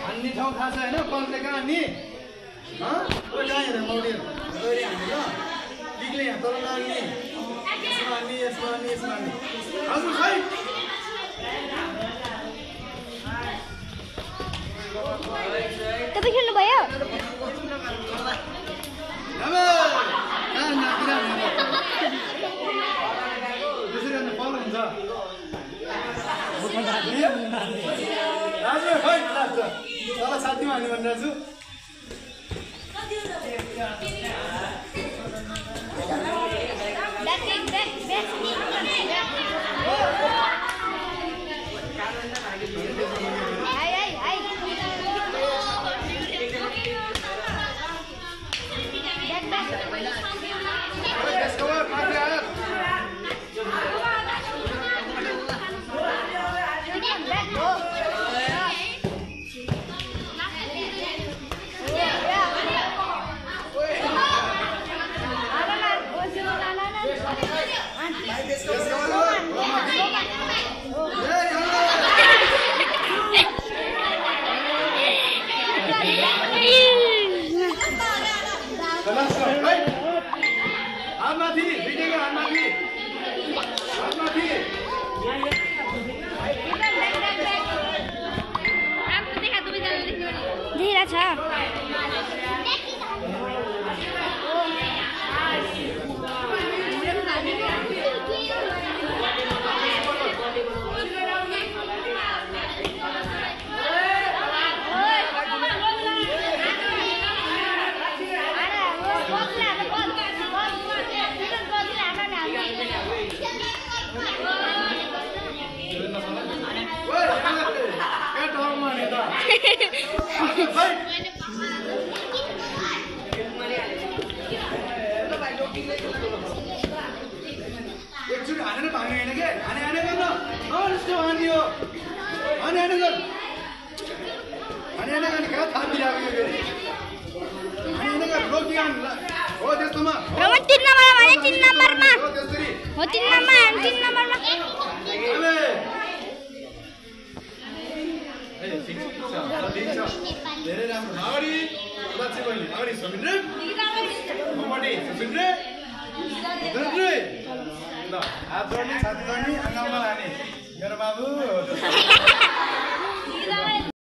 अन्नी ठाउँ थाहा छ होइन पल्टे कहाँ अन्नी कहाँ हेर मौडी गरी हान्ने ल बिग्ले यहाँ तल अन्नी यसमा अन्नी यसमा अन्नी यसमा अन्नी हजुर खै तपाईँ खेल्नुभयो त्यसरी अन्त फल हुन्छ राजु खै तल साथीमा हाल्ने भनेर छु एकचोटि हानेर भाग्ने होइन के हाने गर्न यस्तो हानिदियो हाने गर्ने कहाँ थाहा दिइरहेको यो हाने गर्न रोकी हो त्यस्तोमा 3 नम्बरमा भने 3 नम्बरमा हो 3 नम्बरमा धेरै राम्रो अगाडि लक्ष्य बहिनी अगाडि समिन रे मम्मडी सुन रे ल हात जोड्ने छाती जोड्ने आँगनमा लाने मेरो बाबु